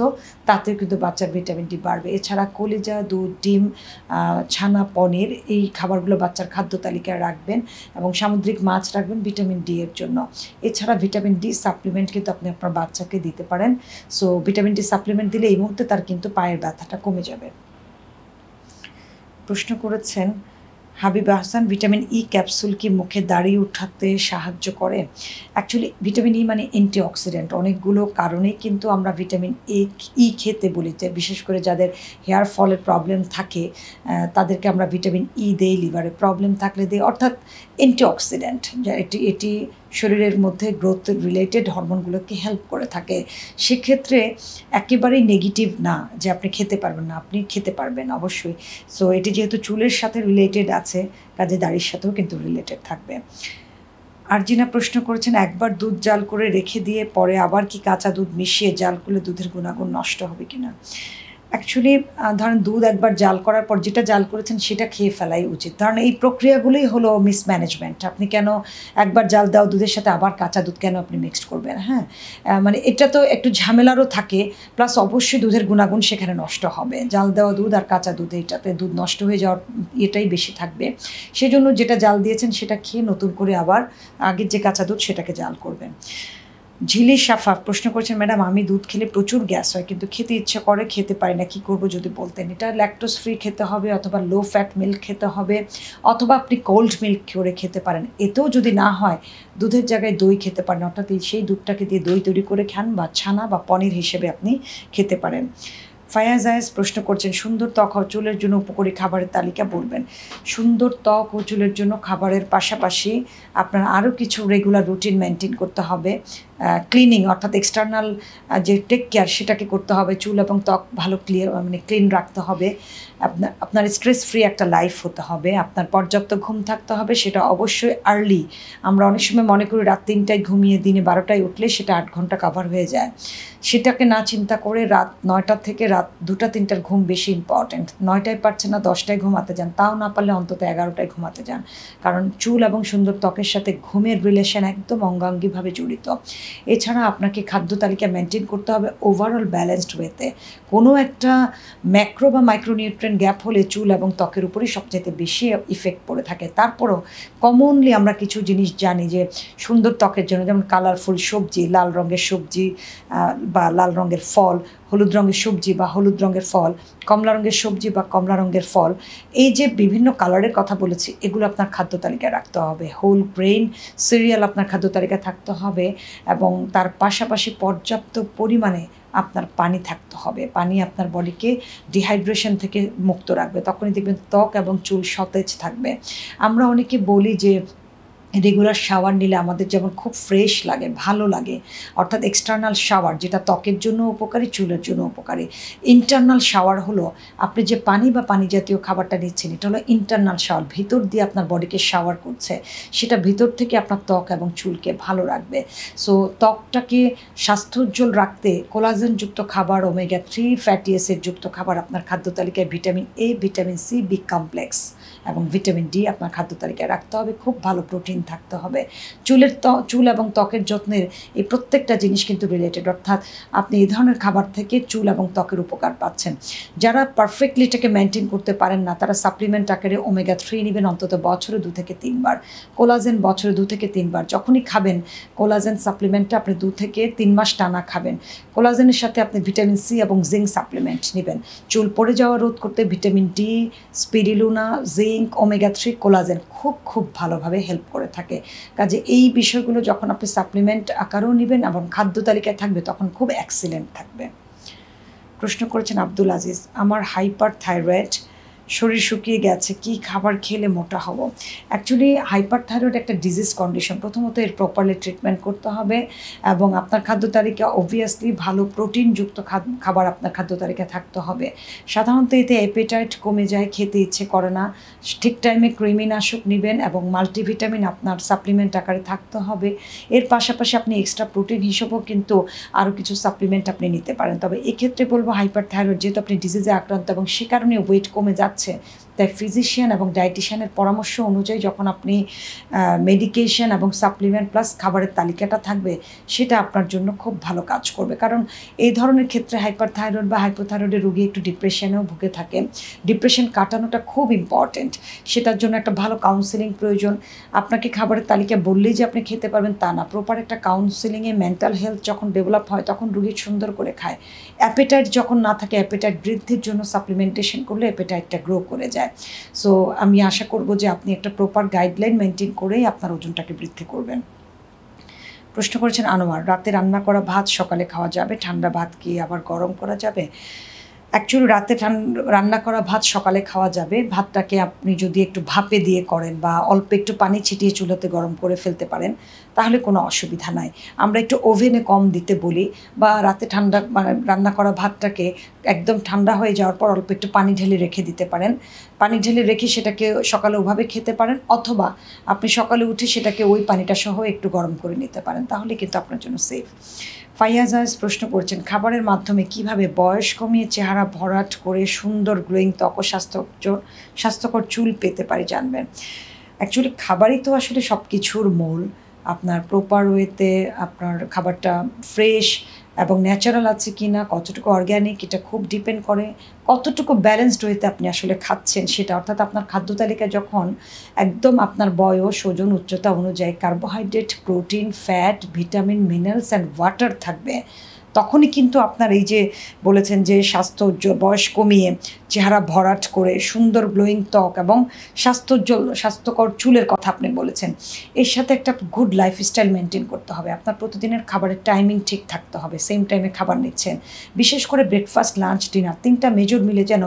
তাতেও কিন্তু বাচ্চার ভিটামিন ডি বাড়বে। এছাড়া কলিজা, দুধ, ডিম, ছানা, পনির, এই খাবারগুলো বাচ্চার খাদ্য তালিকায় রাখবেন, এবং সামুদ্রিক মাছ রাখবেন ভিটামিন ডি এর জন্য। এছাড়া ভিটামিন ডি সাপ্লিমেন্ট কিন্তু আপনি আপনার বাচ্চাকে দিতে পারেন। সো ভিটামিন ডি সাপ্লিমেন্ট দিলে এই মুহূর্তে তার কিন্তু পায়ের ব্যথাটা কমে যাবে। প্রশ্ন করেছেন Habib Ahsan, vitamin E capsule কি মুখে দাড়ি উঠাতে সাহায্য করে? অ্যাকচুয়ালি ভিটামিন ই মানে অ্যান্টিঅক্সিডেন্ট। অনেকগুলো কারণেই কিন্তু আমরা ভিটামিন ই খেতে বলি, যে বিশেষ করে যাদের হেয়ার ফলের প্রবলেম থাকে তাদেরকে আমরা ভিটামিন ই দেই, লিভারে প্রবলেম থাকলে দিই। অর্থাৎ অ্যান্টিঅক্সিডেন্ট, যা এটি শরীরের মধ্যে গ্রোথ রিলেটেড হরমোনগুলোকে হেল্প করে থাকে। সেক্ষেত্রে একেবারেই নেগেটিভ না যে আপনি খেতে পারবেন না, আপনি খেতে পারবেন অবশ্যই। সো এটি যেহেতু চুলের সাথে রিলেটেড আছে, কাজে দাড়ির সাথেও কিন্তু রিলেটেড থাকবে। আরজিনা প্রশ্ন করেছেন, একবার দুধ জাল করে রেখে দিয়ে পরে আবার কি কাঁচা দুধ মিশিয়ে জাল করলে দুধের গুণাগুণ নষ্ট হবে কিনা? অ্যাকচুয়ালি ধরেন দুধ একবার জাল করার পর যেটা জাল করেছেন সেটা খেয়ে ফেলাই উচিত। কারণ এই প্রক্রিয়াগুলোই হলো মিসম্যানেজমেন্ট। আপনি কেন একবার জাল দেওয়া দুধের সাথে আবার কাঁচা দুধ কেন আপনি মিক্সড করবেন? হ্যাঁ, মানে এটা তো একটু ঝামেলারও থাকে, প্লাস অবশ্যই দুধের গুণাগুণ সেখানে নষ্ট হবে। জাল দেওয়া দুধ আর কাঁচা দুধ, এটাতে দুধ নষ্ট হয়ে যাওয়ার এটাই বেশি থাকবে। সেজন্য যেটা জাল দিয়েছেন সেটা খেয়ে নতুন করে আবার আগের যে কাঁচা দুধ সেটাকে জাল করবেন। ঝিলি সাফা প্রশ্ন করছেন, ম্যাডাম আমি দুধ খেলে প্রচুর গ্যাস হয়, কিন্তু খেতে ইচ্ছে করে, খেতে পারি না, কী করবো যদি বলতেন? এটা ল্যাকটোজ ফ্রি খেতে হবে, অথবা লো ফ্যাট মিল্ক খেতে হবে, অথবা আপনি কোল্ড মিল্ক করে খেতে পারেন। এতেও যদি না হয় দুধের জায়গায় দই খেতে পারেন, অর্থাৎ সেই দুধটাকে দিয়ে দই তৈরি করে খান, বা ছানা বা পনির হিসেবে আপনি খেতে পারেন। ফায়াজ আয়েস প্রশ্ন করছেন, সুন্দর ত্বক ও চুলের জন্য উপকারী খাবারের তালিকা বলবেন। সুন্দর ত্বক ও চুলের জন্য খাবারের পাশাপাশি আপনার আরও কিছু রেগুলার রুটিন মেনটেন করতে হবে। ক্লিনিং অর্থাৎ এক্সটার্নাল যে টেক কেয়ার সেটাকে করতে হবে। চুল এবং ত্বক ভালো ক্লিন রাখতে হবে। আপনার স্ট্রেস ফ্রি একটা লাইফ হতে হবে। আপনার পর্যাপ্ত ঘুম থাকতে হবে, সেটা অবশ্যই আর্লি। আমরা অনেক সময় মনে করি রাত 3টায় ঘুমিয়ে দিনে 12টায় উঠলে সেটা 8 ঘন্টা কাভার হয়ে যায়। সেটাকে না চিন্তা করে রাত 9টা থেকে রাত 2টা-3টার ঘুম বেশি ইম্পর্ট্যান্ট। 9টায় পারছেন না 10টায় ঘুমাতে যান, তাও না পারলে অন্তত 11টায় ঘুমাতে যান। কারণ চুল এবং সুন্দর ত্বকের সাথে ঘুমের রিলেশন একদম অঙ্গাঙ্গিভাবে জড়িত। এছাড়া আপনাকে খাদ্য তালিকা মেনটেন করতে হবে ওভারঅল ব্যালেন্সড ওয়েতে। কোনো একটা ম্যাক্রো বা মাইক্রোনিউট্রিয়েন্ট গ্যাপ হলে চুল এবং ত্বকের উপরই সবচেয়ে বেশি ইফেক্ট পড়ে থাকে। তারপরও কমনলি আমরা কিছু জিনিস জানি যে সুন্দর ত্বকের জন্য, যেমন কালারফুল সবজি, লাল রঙের সবজি বা লাল রঙের ফল, হলুদ রঙের সবজি বা হলুদ রঙের ফল, কমলা রঙের সবজি বা কমলা রঙের ফল, এই যে বিভিন্ন কালারের কথা বলেছি এগুলো আপনার খাদ্য তালিকায় রাখতে হবে। হোল গ্রেইন সিরিয়াল আপনার খাদ্য তালিকায় থাকতে হবে এবং তার পাশাপাশি পর্যাপ্ত পরিমাণে আপনার পানি থাকতে হবে। পানি আপনার বডিকে ডিহাইড্রেশন থেকে মুক্ত রাখবে, তখনই দেখবেন ত্বক এবং চুল সতেজ থাকবে। আমরা অনেকে বলি যে রেগুলার শাওয়ার নিলে আমাদের যেমন খুব ফ্রেশ লাগে, ভালো লাগে, অর্থাৎ এক্সটার্নাল শাওয়ার যেটা ত্বকের জন্য উপকারী, চুলের জন্য উপকারী। ইন্টারনাল শাওয়ার হলো আপনি যে পানি বা পানি জাতীয় খাবারটা নিচ্ছেন, এটা হলো ইন্টারনাল শাওয়ার, ভিতর দিয়ে আপনার বডিকে শাওয়ার করছে, সেটা ভিতর থেকে আপনার ত্বক এবং চুলকে ভালো রাখবে। সো ত্বকটাকে স্বাস্থ্যোজ্জ্বল রাখতে কোলাজেনযুক্ত খাবার, ওমেগা 3 ফ্যাটি অ্যাসিড যুক্ত খাবার আপনার খাদ্য তালিকায় vitamin A, vitamin C, B complex এবং ভিটামিন ডি আপনার খাদ্য তালিকায় রাখতে হবে। খুব ভালো প্রোটিন থাকতে হবে। চুল এবং ত্বকের যত্নের এই প্রত্যেকটা জিনিস কিন্তু রিলেটেড, অর্থাৎ আপনি এই ধরনের খাবার থেকে চুল এবং ত্বকের উপকার পাচ্ছেন। যারা পারফেক্টলি এটাকে মেনটেন করতে পারেন না, তারা সাপ্লিমেন্ট আকারে ওমেগা 3 নেবেন অন্তত বছরে 2 থেকে 3 বার, কোলাজেন বছরে 2 থেকে 3 বার। যখনই খাবেন কোলাজেন সাপ্লিমেন্টটা আপনি 2 থেকে 3 মাস টানা খাবেন। কোলাজেনের সাথে আপনি ভিটামিন সি এবং জিঙ্ক সাপ্লিমেন্ট নেবেন। চুল পড়ে যাওয়া রোধ করতে vitamin D, spirulina, zinc, omega 3, collagen খুব ভালোভাবে হেল্প করে থাকে। কাজে এই বিষয়গুলো যখন আপনি সাপ্লিমেন্ট আকারেও নেবেন এবং খাদ্য তালিকায় থাকবে তখন খুব এক্সিলেন্ট থাকবে। প্রশ্ন করেছেন আব্দুল আজিজ, আমার হাইপার থাইরয়েড, শরীর শুকিয়ে গেছে, কি খাবার খেলে মোটা হব? অ্যাকচুয়ালি হাইপার থাইরয়েড একটা ডিজিজ কন্ডিশন। প্রথমত এর প্রপারলি ট্রিটমেন্ট করতে হবে এবং আপনার খাদ্য তালিকা অবভিয়াসলি ভালো প্রোটিনযুক্ত খাবার আপনার খাদ্য তালিকায় থাকতে হবে। সাধারণত এতে অ্যাপেটাইট কমে যায়, খেতে ইচ্ছে করে না। ঠিক টাইমে কৃমিনাশক নেবেন এবং মাল্টিভিটামিন আপনার সাপ্লিমেন্ট আকারে থাকতে হবে। এর পাশাপাশি আপনি এক্সট্রা প্রোটিন হিসেবেও কিন্তু আরও কিছু সাপ্লিমেন্ট আপনি নিতে পারেন। তবে এক্ষেত্রে বলবো হাইপার থাইরয়েড যেহেতু আপনি ডিজিজে আক্রান্ত এবং সে কারণে ওয়েট কমে যাচ্ছে, তাই ফিজিশিয়ান এবং ডায়েটিশিয়ানের পরামর্শ অনুযায়ী যখন আপনি মেডিকেশন এবং সাপ্লিমেন্ট প্লাস খাবারের তালিকাটা থাকবে সেটা আপনার জন্য খুব ভালো কাজ করবে। কারণ এই ধরনের ক্ষেত্রে হাইপার থাইরয়েড বা হাইপোথাইরয়েডের রোগী একটু ডিপ্রেশনেও ভুগে থাকে। ডিপ্রেশন কাটানোটা খুব ইম্পর্টেন্ট, সেটার জন্য একটা ভালো কাউন্সেলিং প্রয়োজন। আপনাকে খাবারের তালিকা বললেই যে আপনি খেতে পারবেন তা না, প্রপার একটা কাউন্সেলিংয়ে মেন্টাল হেলথ যখন ডেভেলপ হয় তখন রোগী সুন্দর করে খায়। অ্যাপেটাইট যখন না থাকে, অ্যাপেটাইট বৃদ্ধির জন্য সাপ্লিমেন্টেশন করলে অ্যাপেটাইটটা গ্রো করে যায়। সো আমি আশা করব যে আপনি একটা প্রপার গাইডলাইন মেনটেন করেই আপনার ওজনটাকে বৃদ্ধি করবেন। প্রশ্ন করেছেন আনোয়ার, রাতে রান্না করা ভাত সকালে খাওয়া যাবে? ঠান্ডা ভাত কি আবার গরম করা যাবে? অ্যাকচুয়ালি রাতে রান্না করা ভাত সকালে খাওয়া যাবে। ভাতটাকে আপনি যদি একটু ভাপে দিয়ে করেন বা অল্প একটু পানি ছিটিয়ে চুলাতে গরম করে ফেলতে পারেন তাহলে কোনো অসুবিধা নাই। আমরা একটু ওভেনে কম দিতে বলি, বা রাতে রান্না করা ভাতটাকে একদম ঠান্ডা হয়ে যাওয়ার পর অল্প একটু পানি ঢেলে রেখে দিতে পারেন। পানি ঢেলে রেখে সেটাকে সকালে ওভাবে খেতে পারেন, অথবা আপনি সকালে উঠে সেটাকে ওই পানিটা সহ একটু গরম করে নিতে পারেন, তাহলে কিন্তু আপনার জন্য সেফ। ফাইয়াজ আয়েজ প্রশ্ন করছেন, খাবারের মাধ্যমে কিভাবে বয়স কমিয়ে চেহারা ভরাট করে সুন্দর গ্লোয়িং ত্বক ও স্বাস্থ্যকর চুল পেতে পারি জানবেন? অ্যাকচুয়ালি খাবারই তো আসলে সব কিছুর মূল। আপনার প্রপার ওয়েতে আপনার খাবারটা ফ্রেশ এবং ন্যাচারাল আছে কি না, কতটুকু অর্গ্যানিক, এটা খুব ডিপেন্ড করে কতটুকু ব্যালেন্সড ওয়েতে আপনি আসলে খাচ্ছেন সেটা। অর্থাৎ আপনার খাদ্য তালিকায় যখন একদম আপনার বয়স, ওজন, উচ্চতা অনুযায়ী carbohydrate, protein, fat, vitamin, minerals and water থাকবে, তখনই কিন্তু আপনার এই যে বলেছেন যে স্বাস্থ্যোজ্জ্বল, বয়স কমিয়ে চেহারা ভরাট করে সুন্দর গ্লোয়িং ত্বক এবং স্বাস্থ্যকর চুলের কথা আপনি বলেছেন, এর সাথে একটা গুড লাইফস্টাইল মেনটেন করতে হবে। আপনার প্রতিদিনের খাবারের টাইমিং ঠিক থাকতে হবে, সেম টাইমে খাবার নিচ্ছেন, বিশেষ করে ব্রেকফাস্ট, লাঞ্চ, ডিনার 3টা মেজর মিলে যেন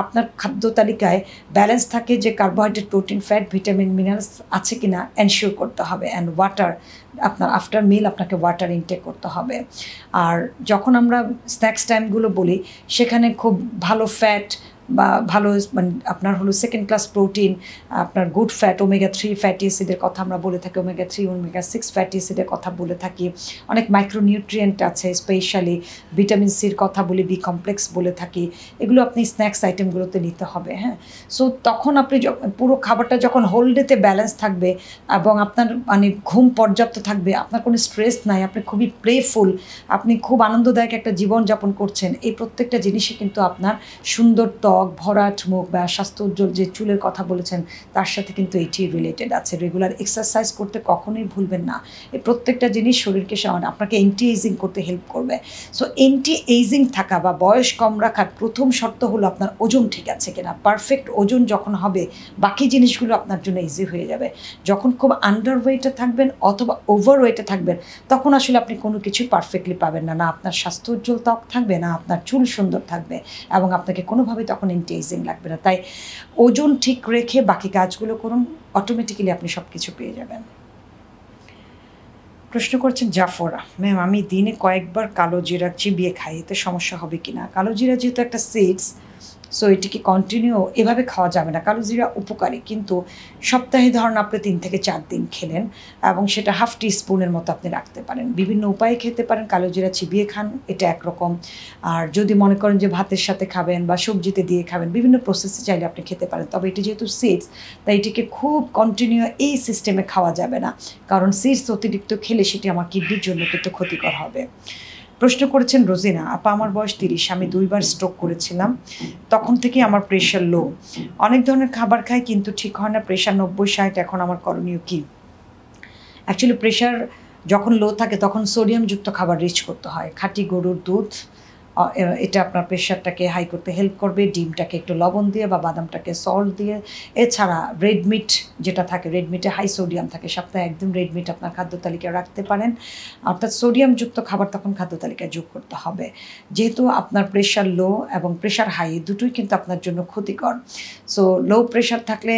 আপনার খাদ্য তালিকায় ব্যালেন্স থাকে, যে carbohydrate, protein, fat, vitamin, minerals আছে কিনা এনশিওর করতে হবে। অ্যান্ড ওয়াটার, আপনার আফটার মিল আপনাকে ওয়াটার ইনটেক করতে হবে। আর যখন আমরা স্ন্যাক্স টাইমগুলো বলি, সেখানে খুব ভালো ফ্যাট বা ভালো মানে আপনার হলো সেকেন্ড ক্লাস প্রোটিন, আপনার গুড ফ্যাট, ওমেগা-3 ফ্যাটি অ্যাসিডের কথা আমরা বলে থাকি, ওমেগা-3, ওমেগা-6 ফ্যাটি অ্যাসিডের কথা বলে থাকি, অনেক মাইক্রোনিউট্রিয়েন্ট আছে, স্পেশালি ভিটামিন সির কথা বলি, বি কমপ্লেক্স বলে থাকি, এগুলো আপনি স্ন্যাক্স আইটেমগুলোতে নিতে হবে। হ্যাঁ, সো তখন আপনি পুরো খাবারটা যখন হোল ডেতে ব্যালেন্স থাকবে এবং আপনার মানে ঘুম পর্যাপ্ত থাকবে, আপনার কোনো স্ট্রেস নাই, আপনি খুবই প্লেফুল, আপনি খুব আনন্দদায়ক একটা জীবনযাপন করছেন, এই প্রত্যেকটা জিনিসই কিন্তু আপনার সুন্দর ত্বক, ভরাট মুখ বা স্বাস্থ্য উজ্জ্বল যে চুলের কথা বলেছেন তার সাথে কিন্তু এটি রিলেটেড আছে। রেগুলার এক্সারসাইজ করতে কখনোই ভুলবেন না। এই প্রত্যেকটা জিনিস শরীরকে আপনাকে অ্যান্টি এইজিং করতে হেল্প করবে। সো অ্যান্টি এইজিং থাকা বা বয়স কম রাখার প্রথম শর্ত হলো আপনার ওজন ঠিক আছে কিনা। পারফেক্ট ওজন যখন হবে, বাকি জিনিসগুলো আপনার জন্য ইজি হয়ে যাবে। যখন খুব আন্ডার ওয়েটে থাকবেন অথবা ওভার ওয়েটে থাকবেন, তখন আসলে আপনি কোনো কিছুই পারফেক্টলি পাবেন না, না আপনার স্বাস্থ্য উজ্জ্বল ত্বক থাকবে, না আপনার চুল সুন্দর থাকবে, এবং আপনাকে কোনোভাবে তখন অ্যান্টি এইজিং লাগবে না। তাই ওজন ঠিক রেখে বাকি কাজগুলো করুন, অটোমেটিক্যালি আপনি সব কিছু পেয়ে যাবেন। প্রশ্ন করছেন জাফরা, ম্যাম আমি দিনে কয়েকবার কালো জিরা চিবিয়ে খাই, এতে সমস্যা হবে কি না? কালো জিরা যেহেতু একটা সিডস, সো এটিকে কন্টিনিউ এভাবে খাওয়া যাবে না। কালো জিরা উপকারী, কিন্তু সপ্তাহে ধরুন আপনি 3 থেকে 4 দিন খেলেন এবং সেটা হাফ টিস্পুনের মতো আপনি রাখতে পারেন। বিভিন্ন উপায়ে খেতে পারেন, কালো জিরা চিবিয়ে খান, এটা একরকম। আর যদি মনে করেন যে ভাতের সাথে খাবেন বা সবজিতে দিয়ে খাবেন, বিভিন্ন প্রসেসে চাইলে আপনি খেতে পারেন। তবে এটি যেহেতু সিডস, তাই এটিকে খুব কন্টিনিউ এই সিস্টেমে খাওয়া যাবে না, কারণ সিডস অতিরিক্ত খেলে সেটি আমার কিডনির জন্য কিন্তু ক্ষতিকর হবে। প্রশ্ন করেছেন রোজিনা আপা, আমার বয়স 30, আমি 2বার স্ট্রোক করেছিলাম, তখন থেকে আমার প্রেশার লো, অনেক ধরনের খাবার খাই কিন্তু ঠিক হয় না, প্রেশার 90-60, এখন আমার করণীয় কী? অ্যাকচুয়ালি প্রেশার যখন লো থাকে তখন সোডিয়ামযুক্ত খাবার রিচ করতে হয়। খাঁটি গরুর দুধ, এটা আপনার প্রেশারটাকে হাই করতে হেল্প করবে। ডিমটাকে একটু লবণ দিয়ে বা বাদামটাকে সল্ট দিয়ে, এছাড়া রেড মিট যেটা থাকে, রেড মিটে হাই সোডিয়াম থাকে, সপ্তাহে একদম রেড মিট আপনার খাদ্য তালিকায় রাখতে পারেন। অর্থাৎ সোডিয়ামযুক্ত খাবার তখন খাদ্য তালিকায় যোগ করতে হবে, যেহেতু আপনার প্রেশার লো এবং প্রেশার হাই দুটোই কিন্তু আপনার জন্য ক্ষতিকর। সো লো প্রেশার থাকলে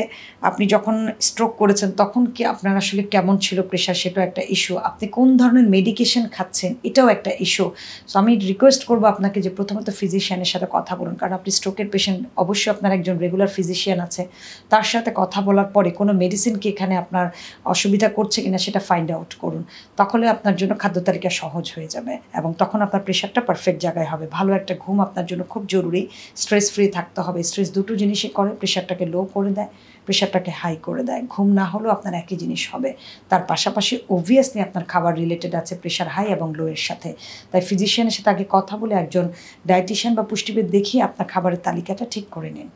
আপনি যখন স্ট্রোক করেছেন তখন কি আপনার আসলে কেমন ছিল প্রেশার, সেটাও একটা ইস্যু। আপনি কোন ধরনের মেডিকেশন খাচ্ছেন, এটাও একটা ইস্যু। সো আমি রিকোয়েস্ট করবো আপনাকে যে প্রথমত ফিজিশিয়ানের সাথে কথা বলুন, কারণ আপনি স্ট্রোকের পেশেন্ট, অবশ্যই আপনার একজন রেগুলার ফিজিশিয়ান আছে, তার সাথে কথা বলার পরে কোনো মেডিসিন কি এখানে আপনার অসুবিধা করছে কিনা সেটা ফাইন্ড আউট করুন, তাহলে আপনার জন্য খাদ্য তালিকা সহজ হয়ে যাবে এবং তখন আপনার প্রেশারটা পারফেক্ট জায়গায় হবে। ভালো একটা ঘুম আপনার জন্য খুব জরুরি, স্ট্রেস ফ্রি থাকতে হবে। স্ট্রেস দুটো জিনিসই করে, প্রেশারটাকে লো করে দেয়, প্রেশারটাকে হাই করে দেয়। ঘুম না হলেও আপনার একই জিনিস হবে। তার পাশাপাশি অবভিয়াসলি আপনার খাবার রিলেটেড আছে প্রেশার হাই এবং লো এর সাথে। তাই ফিজিশিয়ানের সাথে আগে কথা বলে একজন ডায়েটিশিয়ান বা পুষ্টিবিদ দেখিয়ে আপনার খাবারের তালিকাটা ঠিক করে নিন।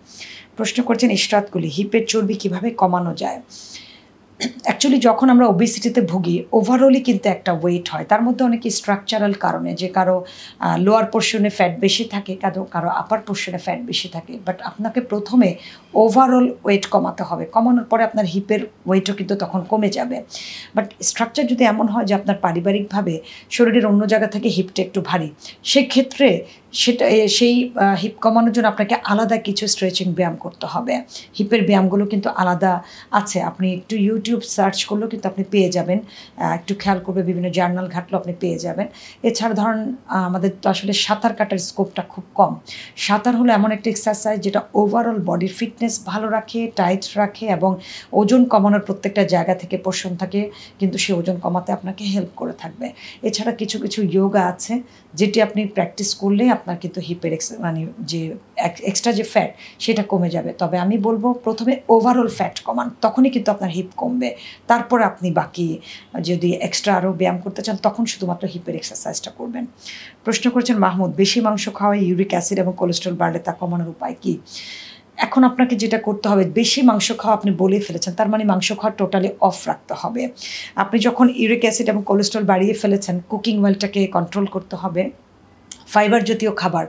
প্রশ্ন করছেন ইশরাতগুলি, হিপের চর্বি কিভাবে কমানো যায়? অ্যাকচুয়ালি যখন আমরা ওবেসিটিতে ভুগি, ওভারঅলই কিন্তু একটা ওয়েট হয়, তার মধ্যে অনেক স্ট্রাকচারাল কারণে, যে কারো লোয়ার পোর্শনে ফ্যাট বেশি থাকে, কারো আপার পোর্শনে ফ্যাট বেশি থাকে। বাট আপনাকে প্রথমে ওভারঅল ওয়েট কমাতে হবে, কমানোর পরে আপনার হিপের ওয়েটও কিন্তু তখন কমে যাবে। বাট স্ট্রাকচার যদি এমন হয় যে আপনার পারিবারিকভাবে শরীরের অন্য জায়গা থেকে হিপটা একটু ভারী, সেক্ষেত্রে সেই হিপ কমানোর জন্য আপনাকে আলাদা কিছু স্ট্রেচিং ব্যায়াম করতে হবে। হিপের ব্যায়ামগুলো কিন্তু আলাদা আছে, আপনি একটু ইউটিউব সার্চ করলেও কিন্তু আপনি পেয়ে যাবেন, একটু খেয়াল করবে, বিভিন্ন জার্নাল ঘাটলেও আপনি পেয়ে যাবেন। এছাড়া ধরুন আমাদের তো আসলে সাঁতার কাটার স্কোপটা খুব কম। সাঁতার হলো এমন একটা এক্সারসাইজ যেটা ওভারঅল বডির ফিটনেস ভালো রাখে, টাইট রাখে এবং ওজন কমানোর প্রত্যেকটা জায়গা থেকে পোষণ থাকে, কিন্তু সে ওজন কমাতে আপনাকে হেল্প করে থাকবে। এছাড়া কিছু কিছু যোগা আছে যেটি আপনি প্র্যাকটিস করলে আপনার কিন্তু হিপের মানে যে এক্সট্রা যে ফ্যাট সেটা কমে যাবে। তবে আমি বলবো প্রথমে ওভারঅল ফ্যাট কমান, তখনই কিন্তু আপনার হিপ কমবে। তারপর আপনি বাকি যদি এক্সট্রা আরও ব্যায়াম করতে চান তখন শুধুমাত্র হিপের এক্সারসাইজটা করবেন। প্রশ্ন করছেন মাহমুদ, বেশি মাংস খাওয়ায় ইউরিক অ্যাসিড এবং কোলেস্ট্রল বাড়লে তা কমানোর উপায় কী? এখন আপনাকে যেটা করতে হবে, বেশি মাংস খাওয়া আপনি বলেই ফেলেছেন, তার মানে মাংস খাওয়া টোটালি অফ রাখতে হবে। আপনি যখন ইউরিক অ্যাসিড এবং কোলেস্ট্রল বাড়িয়ে ফেলেছেন, কুকিং অয়েলটাকে কন্ট্রোল করতে হবে। ফাইবার জাতীয় খাবার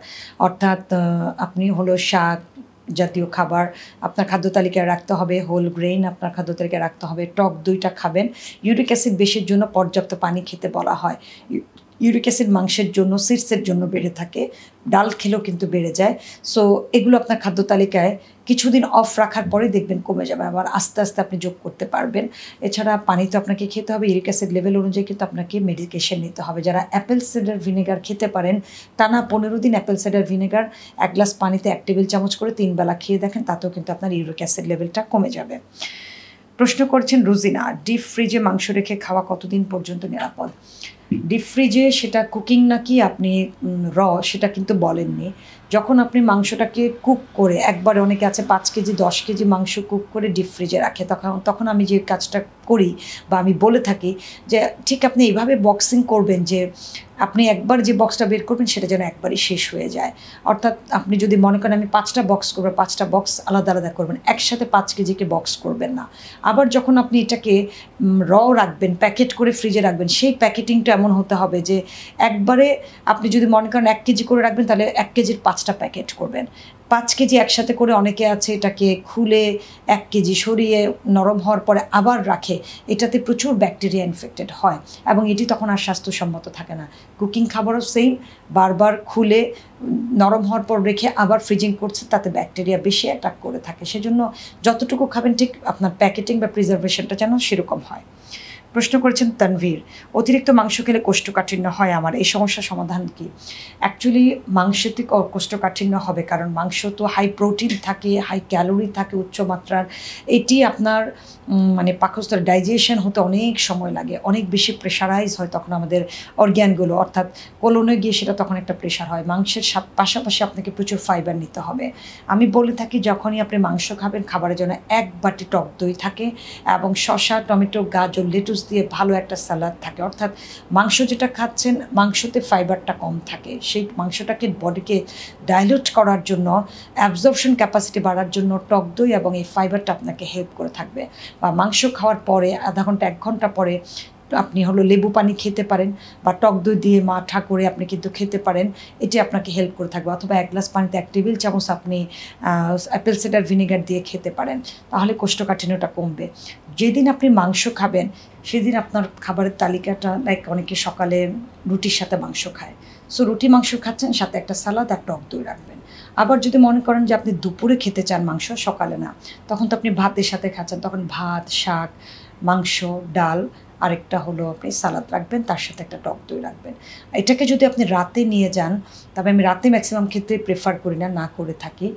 অর্থাৎ আপনি হলো শাক জাতীয় খাবার আপনার খাদ্য তালিকায় রাখতে হবে, হোল গ্রেইন আপনার খাদ্য তালিকায় রাখতে হবে, টক দইটা খাবেন। ইউরিক অ্যাসিড বেশির জন্য পর্যাপ্ত পানি খেতে বলা হয়। ইউরিক অ্যাসিড মাংসের জন্য, সিডসের জন্য বেড়ে থাকে, ডাল খেলেও কিন্তু বেড়ে যায়। সো এগুলো আপনার খাদ্য তালিকায় কিছুদিন অফ রাখার পরে দেখবেন কমে যাবে, আবার আস্তে আস্তে আপনি যোগ করতে পারবেন। এছাড়া পানি তো আপনাকে খেতে হবে, ইউরিক অ্যাসিড লেভেল অনুযায়ী কিন্তু আপনাকে মেডিকেশন নিতে হবে। যারা অ্যাপেল সাইডার ভিনেগার খেতে পারেন, টানা 15 দিন অ্যাপেল সাইডার ভিনেগার 1 গ্লাস পানিতে 1 টেবিল চামচ করে 3 বেলা খেয়ে দেখেন, তাতেও কিন্তু আপনার ইউরিক অ্যাসিড লেভেলটা কমে যাবে। প্রশ্ন করছেন রুজিনা, ডিপ ফ্রিজে মাংস রেখে খাওয়া কতদিন পর্যন্ত নিরাপদ? ডিপ ফ্রিজে সেটা কুকিং নাকি আপনি র সেটা কিন্তু বলেননি। যখন আপনি মাংসটাকে কুক করে একবারে, অনেকে আছে 5 কেজি 10 কেজি মাংস কুক করে ডিপ ফ্রিজে রাখে, তখন আমি যে কাজটা করি বা আমি বলে থাকি যে ঠিক আপনি এইভাবে বক্সিং করবেন যে আপনি একবার যে বক্সটা বের করবেন সেটা যেন একবারই শেষ হয়ে যায়। অর্থাৎ আপনি যদি মনে করেন আমি 5টা বক্স করবো, 5টা বক্স আলাদা আলাদা করবেন, একসাথে 5 কেজিকে বক্স করবেন না। আবার যখন আপনি এটাকে রাখবেন, প্যাকেট করে ফ্রিজে রাখবেন, সেই প্যাকেটিংটা এমন হতে হবে যে একবারে আপনি যদি মনে করেন 1 কেজি করে রাখবেন, তাহলে 1 কেজির 5টা প্যাকেট করবেন। 5 কেজি একসাথে করে অনেকে আছে এটাকে খুলে 1 কেজি সরিয়ে নরম হওয়ার পরে আবার রাখে, এটাতে প্রচুর ব্যাকটেরিয়া ইনফেক্টেড হয় এবং এটি তখন আর স্বাস্থ্যসম্মত থাকে না। কুকিং খাবারও সেম, বারবার খুলে নরম হওয়ার পর রেখে আবার ফ্রিজিং করছে, তাতে ব্যাকটেরিয়া বেশি অ্যাটাক করে থাকে। সেজন্য যতটুকু খাবেন ঠিক আপনার প্যাকেটিং বা প্রিজার্ভেশনটা যেন সেরকম হয়। প্রশ্ন করেছেন তানভীর, অতিরিক্ত মাংস খেলে কোষ্ঠকাঠিন্য হয় আমার, এই সমস্যার সমাধান কি? অ্যাকচুয়ালি মাংসতে কোষ্ঠকাঠিন্য হবে, কারণ মাংস তো হাই প্রোটিন থাকে, হাই ক্যালোরি থাকে উচ্চমাত্রার। এটি আপনার মানে পাকস্থলী ডাইজেশন হতে অনেক সময় লাগে, অনেক বেশি প্রেশারাইজ হয় তখন আমাদের অর্গ্যানগুলো, অর্থাৎ কোলনে গিয়ে সেটা তখন একটা প্রেশার হয়। মাংসের পাশাপাশি আপনাকে প্রচুর ফাইবার নিতে হবে। আমি বলে থাকি যখনই আপনি মাংস খাবেন, খাবারের জন্য 1 বাটি টক দই থাকে এবং শসা, টমেটো, গাজর, লেটুস দিয়ে ভালো একটা স্যালাড থাকে। অর্থাৎ মাংস যেটা খাচ্ছেন, মাংসতে ফাইবারটা কম থাকে, সেই মাংসটাকে বডিকে ডাইলিউট করার জন্য, অ্যাবজর্পশন ক্যাপাসিটি বাড়ার জন্য টক দই এবং এই ফাইবারটা আপনাকে হেল্প করে থাকবে। বা মাংস খাওয়ার পরে আধা ঘন্টা 1 ঘন্টা পরে আপনি হলো লেবু পানি খেতে পারেন বা টক দই দিয়ে মাঠা করে আপনি কিন্তু খেতে পারেন, এটি আপনাকে হেল্প করে থাকবে। অথবা 1 গ্লাস পানিতে 1 টেবিল চামচ আপনি অ্যাপেল সাইডার ভিনেগার দিয়ে খেতে পারেন, তাহলে কোষ্ঠকাঠিন্যটা কমবে। যেদিন আপনি মাংস খাবেন সেদিন আপনার খাবারের তালিকাটা, লাইক অনেকে সকালে রুটির সাথে মাংস খায়, সো রুটি মাংস খাচ্ছেন, সাথে একটা সালাদ আর টক দই রাখবেন। আবার যদি মনে করেন যে আপনি দুপুরে খেতে চান মাংস, সকালে না, তখন তো আপনি ভাতের সাথে খাচ্ছেন, তখন ভাত, শাক, মাংস, ডাল, আরেকটা হলো আপনি সালাদ রাখবেন, তার সাথে একটা টক দই রাখবেন। এটাকে যদি আপনি রাতে নিয়ে যান, তবে আমি রাতে ম্যাক্সিমাম ক্ষেত্রে প্রেফার করি না করে থাকি।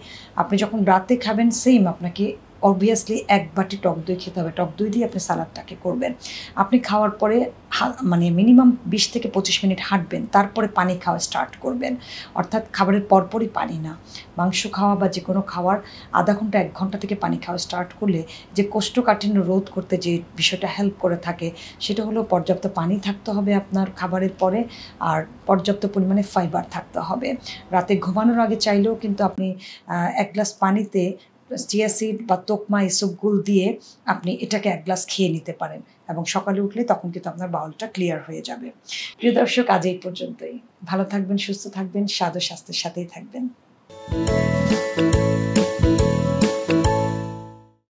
আপনি যখন রাতে খাবেন, সেম আপনাকে অবভিয়াসলি 1 বাটি টক দই খেতে হবে, টক দই দিয়ে আপনি সালাদটাকে করবেন। আপনি খাওয়ার পরে মানে মিনিমাম 20 থেকে 25 মিনিট হাঁটবেন, তারপরে পানি খাওয়া স্টার্ট করবেন। অর্থাৎ খাবারের পরপরই পানি না, মাংস খাওয়া বা যে কোনো খাওয়ার আধা ঘন্টা 1 ঘন্টা থেকে পানি খাওয়া স্টার্ট করলে যে কোষ্ঠকাঠিন্য রোধ করতে যে বিষয়টা হেল্প করে থাকে, সেটা হলো পর্যাপ্ত পানি থাকতে হবে আপনার খাবারের পরে, আর পর্যাপ্ত পরিমাণে ফাইবার থাকতে হবে। রাতে ঘুমানোর আগে চাইলেও কিন্তু আপনি 1 গ্লাস পানিতে চিয়া সিড বা তোকমা এসব দিয়ে আপনি এটাকে 1 গ্লাস খেয়ে নিতে পারেন এবং সকালে উঠলে তখন কিন্তু আপনার বাউলটা ক্লিয়ার হয়ে যাবে। প্রিয় দর্শক, আজ এই পর্যন্তই। ভালো থাকবেন, সুস্থ থাকবেন, স্বাদ ও স্বাস্থ্যের সাথেই থাকবেন।